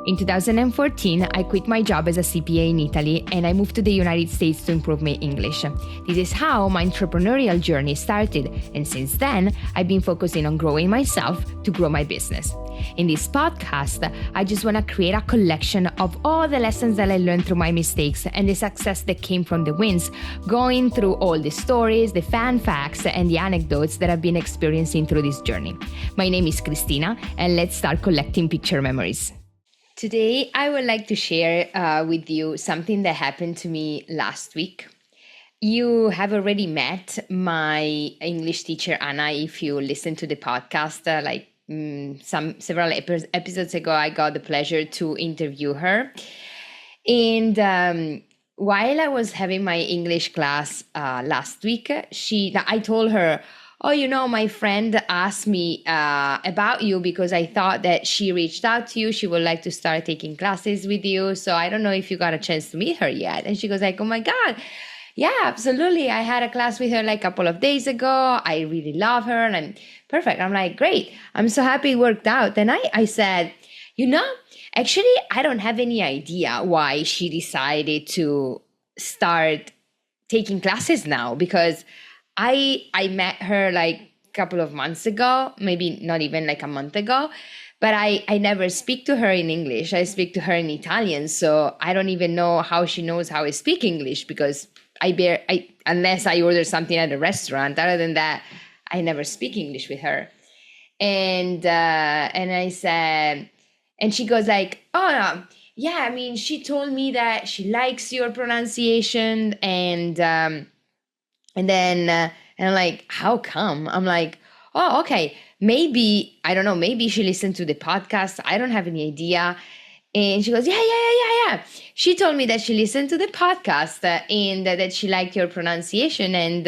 In 2014, I quit my job as a CPA in Italy and I moved to the United States to improve my English. This is how my entrepreneurial journey started, and since then, I've been focusing on growing myself to grow my business. In this podcast, I just want to create a collection of all the lessons that I learned through my mistakes and the success that came from the wins, going through all the stories, the fun facts, and the anecdotes that I've been experiencing through this journey. My name is Cristina, and let's start collecting picture memories. Today, I would like to share with you something that happened to me last week. You have already met my English teacher, Anna, if you listen to the podcast. Several episodes ago, I got the pleasure to interview her. And while I was having my English class last week, I told her, oh, my friend asked me about you because I thought that she reached out to you. She would like to start taking classes with you. So I don't know if you got a chance to meet her yet. And she goes like, oh my God, yeah, absolutely. I had a class with her like a couple of days ago. I really love her and I'm perfect. I'm like, great. I'm so happy it worked out. And I said, actually, I don't have any idea why she decided to start taking classes now, because I met her like a couple of months ago, maybe not even like a month ago, but I never speak to her in English. I speak to her in Italian. So I don't even know how she knows how I speak English, because unless I order something at a restaurant. Other than that, I never speak English with her. And I said, and she goes like, oh, yeah, I mean, she told me that she likes your pronunciation. And I'm like, how come? I'm like, oh, okay. Maybe, I don't know, maybe she listened to the podcast. I don't have any idea. And she goes, yeah. She told me that she listened to the podcast and that she liked your pronunciation. And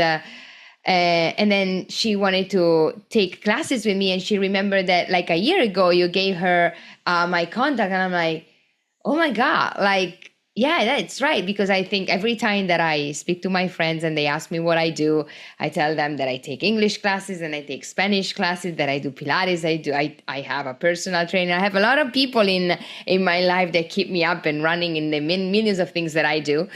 then she wanted to take classes with me. And she remembered that like a year ago, you gave her my contact. And I'm like, oh my God, like, yeah, that's right. Because I think every time that I speak to my friends and they ask me what I do, I tell them that I take English classes and I take Spanish classes, that I do Pilates. I have a personal trainer. I have a lot of people in my life that keep me up and running in the millions of things that I do.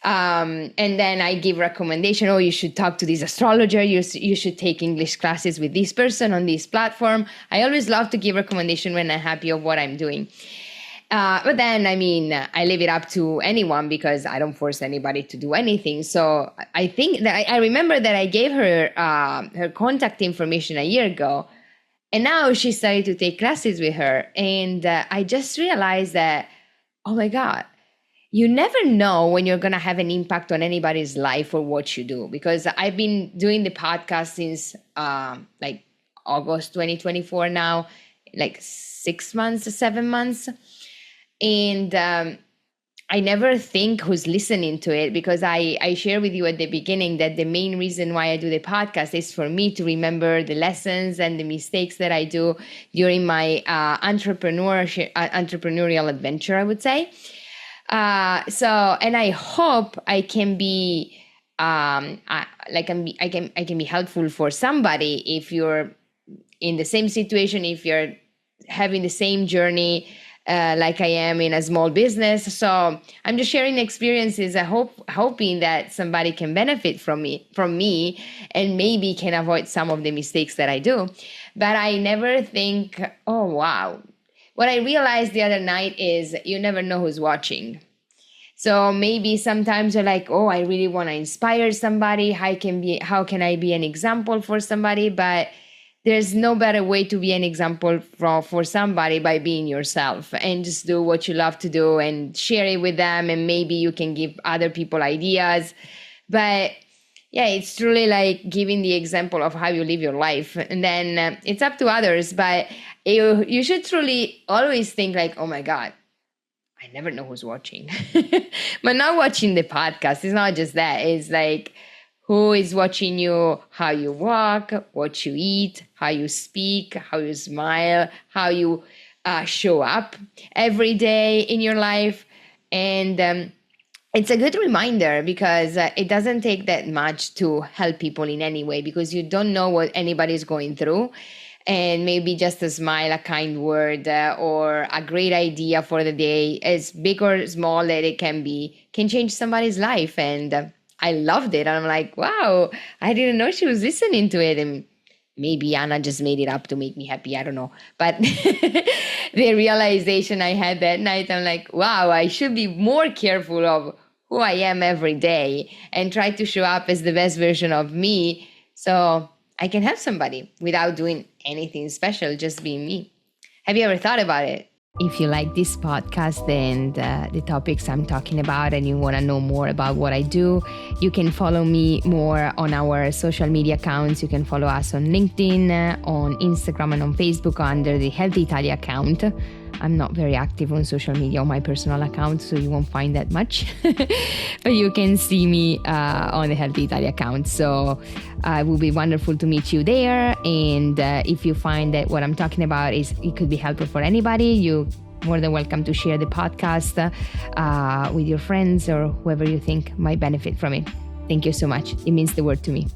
And then I give recommendation. Oh, you should talk to this astrologer. You should take English classes with this person on this platform. I always love to give recommendation when I'm happy of what I'm doing. But then, I mean, I leave it up to anyone because I don't force anybody to do anything. So I think that I remember that I gave her her contact information a year ago, and now she started to take classes with her. And I just realized that, oh my God, you never know when you're going to have an impact on anybody's life or what you do. Because I've been doing the podcast since like August 2024 now, like 7 months. And I never think who's listening to it, because I share with you at the beginning that the main reason why I do the podcast is for me to remember the lessons and the mistakes that I do during my entrepreneurial adventure, I would say. And I hope I can be I can be helpful for somebody if you're in the same situation, if you're having the same journey like I am in a small business. So I'm just sharing experiences. Hoping that somebody can benefit from me and maybe can avoid some of the mistakes that I do. But I never think, oh, wow. What I realized the other night is you never know who's watching. So maybe sometimes you're like, oh, I really want to inspire somebody. How can I be an example for somebody? But there's no better way to be an example for somebody by being yourself, and just do what you love to do and share it with them. And maybe you can give other people ideas. But yeah, it's truly like giving the example of how you live your life. And then it's up to others. But you should truly always think like, oh my God, I never know who's watching. But not watching the podcast. It's not just that. It's like, who is watching you, how you walk, what you eat, how you speak, how you smile, how you show up every day in your life. And it's a good reminder, because it doesn't take that much to help people in any way, because you don't know what anybody's going through. And maybe just a smile, a kind word, or a great idea for the day, as big or small that it can be, can change somebody's life. And I loved it. And I'm like, wow, I didn't know she was listening to it. And maybe Anna just made it up to make me happy. I don't know. But the realization I had that night, I'm like, wow, I should be more careful of who I am every day and try to show up as the best version of me, so I can help somebody without doing anything special, just being me. Have you ever thought about it? If you like this podcast and the topics I'm talking about, and you want to know more about what I do, you can follow me more on our social media accounts. You can follow us on LinkedIn, on Instagram, and on Facebook under the Healthy Italia account. I'm not very active on social media on my personal account, so you won't find that much. But you can see me on the Healthy Italia account. So it will be wonderful to meet you there. And if you find that what I'm talking about it could be helpful for anybody, you're more than welcome to share the podcast with your friends or whoever you think might benefit from it. Thank you so much. It means the world to me.